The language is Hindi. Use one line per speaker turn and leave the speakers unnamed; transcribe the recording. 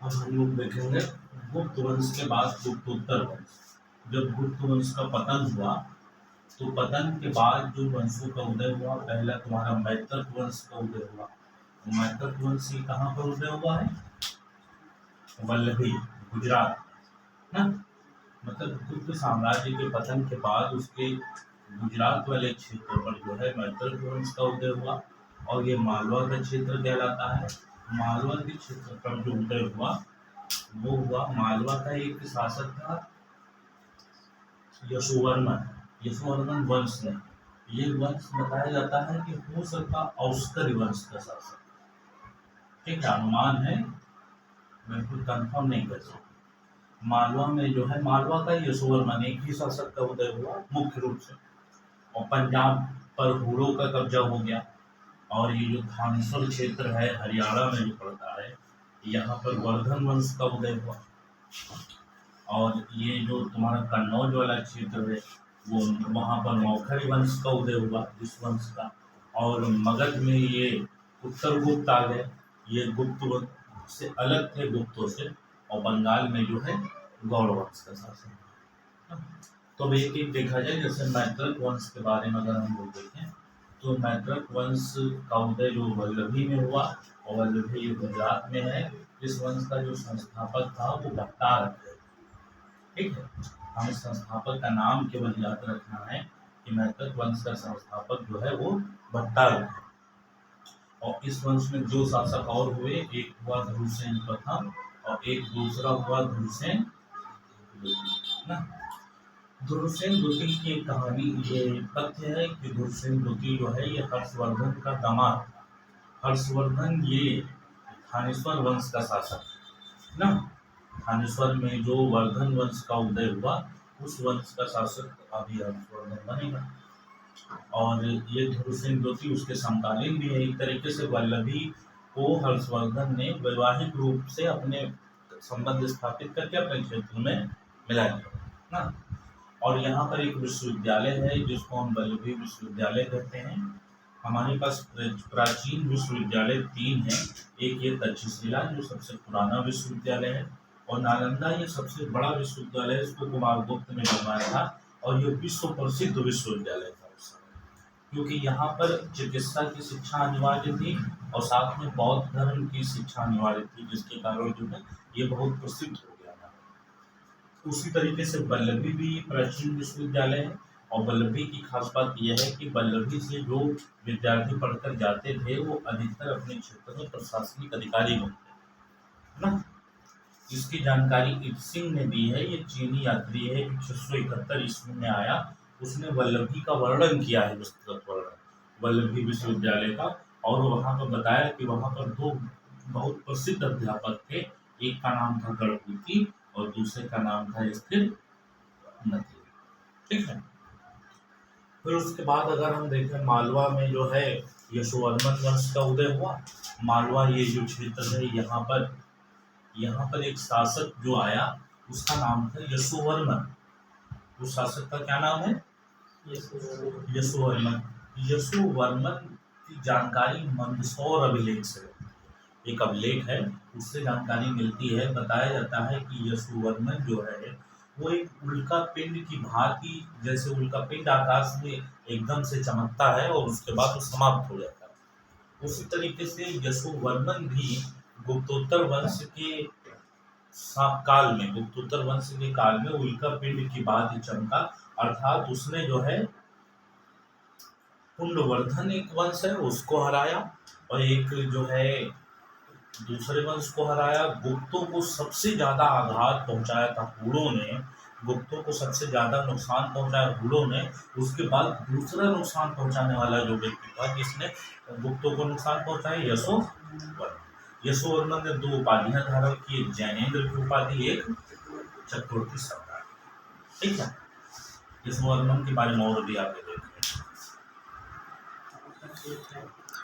अब हम लोग देखेंगे गुप्त वंश के बाद गुप्तोत्तर वंश। जब गुप्त वंश का पतन हुआ तो पतन के बाद जो वंशों का उदय हुआ, पहला तुम्हारा मैत्रक वंश का उदय हुआ। मैत्रक वंश कहाँ पर उदय हुआ है? वल्लभी, गुजरात ना। मतलब गुप्त साम्राज्य के पतन के बाद उसके गुजरात वाले क्षेत्र पर जो है मैत्रक वंश का उदय हुआ और ये मालवा का क्षेत्र कहलाता है। मालवा के क्षेत्र पर जो उदय हुआ वो हुआ, मालवा का एक शासक था यशोवर्मन। यशोवर्मन वंश ने, ये वंश बताया जाता है कि हो सकता औस्कर वंश का शासक। ठीक है, अनुमान है, बिल्कुल कंफर्म नहीं कर सकते। मालवा में जो है मालवा का यशोवर्मन एक ही शासक का उदय हुआ मुख्य रूप से, और पंजाब पर हुड़ों का कब्जा हो गया। और ये जो थानेश्वर क्षेत्र है हरियाणा में जो पड़ता है, यहाँ पर वर्धन वंश का उदय हुआ। और ये जो तुम्हारा कन्नौज वाला क्षेत्र है वो वहाँ पर मौखरी वंश का उदय हुआ, इस वंश का। और मगध में ये उत्तर गुप्त आ गए, ये गुप्त से अलग थे गुप्तों से। और बंगाल में जो है गौड़ वंश का शासन। तो अब एक एक देखा जाए, जैसे मैत्रक वंश के बारे में अगर हम लोग देखें तो मैत्रक वंश का उदय जो वल्लभी में हुआ, और वल्लभी गुजरात में है। इस वंश का जो संस्थापक था वो भट्टार है। ठीक है, हमें संस्थापक का नाम केवल याद रखना है कि मैत्रक वंश का संस्थापक जो है वो भट्टार है। और इस वंश में दो शासक और हुए, एक हुआ धुरसेन प्रथम और एक दूसरा हुआ धुरसेन ना। धुरसेन द्वितीय की एक कहानी, ये तथ्य है कि धुरसेन द्वितीय जो है ये हर्षवर्धन का दामाद। हर्षवर्धन ये थानेश्वर वंश का शासक ना। थानेश्वर में जो वर्धन वंश का उदय हुआ उस वंश का शासक अभी हर्षवर्धन बनेगा। और ये धुरसेन द्वितीय उसके समकालीन भी है। एक तरीके से वल्लभी को हर्षवर्धन ने वैवाहिक रूप से अपने संबंध स्थापित करके अपने क्षेत्र में मिला दिया ना। और यहाँ पर एक विश्वविद्यालय है जिसको हम वल्लभी विश्वविद्यालय कहते हैं। हमारे पास प्राचीन विश्वविद्यालय 3 हैं। एक ये तक्षशिला जो सबसे पुराना विश्वविद्यालय है, और नालंदा ये सबसे बड़ा विश्वविद्यालय है, इसको कुमारगुप्त ने बनवाया था। और ये विश्व प्रसिद्ध विश्वविद्यालय था उस समय, क्योंकि यहाँ पर चिकित्सा की शिक्षा अनिवार्य थी और साथ में बौद्ध धर्म की शिक्षा अनिवार्य थी, जिसके कारण जो है ये बहुत प्रसिद्ध हो गया था। उसी तरीके से वल्लभी भी प्राचीन विश्वविद्यालय है। और वल्लभी की खास बात यह है कि वल्लभी से जो विद्यार्थी पढ़कर जाते थे वो अधिकतर अपने क्षेत्र में प्रशासनिक अधिकारी बनते ना। इसकी जानकारी इब्सिंग ने दी है। ये चीनी यात्री है, 671 ईस्वी में आया। उसने वल्लभी का वर्णन किया है, विस्तृत वर्णन वल्लभी विश्वविद्यालय का। और वहाँ पर बताया कि वहाँ पर 2 बहुत प्रसिद्ध अध्यापक थे। एक का नाम था गणपति और दूसरे का नाम था स्थिर नथी। ठीक है, फिर उसके बाद अगर हम देखें मालवा में जो है यशोवर्मन वंश का उदय हुआ। मालवा ये जो क्षेत्र है यहाँ पर एक शासक जो आया उसका नाम था यशोवर्मन। उस शासक का क्या नाम है? यशोवर्मन। यशोवर्मन की जानकारी मंदसौर अभिलेख से, एक अभिलेख है उससे जानकारी मिलती है। बताया जाता है कि यशोवर्मन जो है वो एक उल्का पिंड की भांति, जैसे उल्का पिंड आकाश में एकदम से चमकता है और उसके बाद वो समाप्त हो जाता है, उसी तरीके से यशोवर्मन भी गुप्तोत्तर वंश के काल में, गुप्तोत्तर वंश के काल में उल्का पिंड की भांति चमका। अर्थात उसने जो है पुंडवर्धन एक वंश है उसको हराया, और एक जो है दूसरे वंश को हराया। गुप्तों को सबसे ज्यादा आघात पहुंचाया था हुड़ों ने, गुप्तों को सबसे ज्यादा नुकसान पहुंचाया हुड़ों ने। उसके बाद दूसरा नुकसान पहुंचाने वाला जो व्यक्ति था जिसने गुप्तों को नुकसान पहुंचाया, यशोवर्मन। यशोवर्मन ने 2 उपाधियां धारण की, एक जैनेन्द्र की उपाधि, एक चक्रवर्ती सम्राट। ठीक है, यशोवर्मन के बारे में और भी आगे देखें।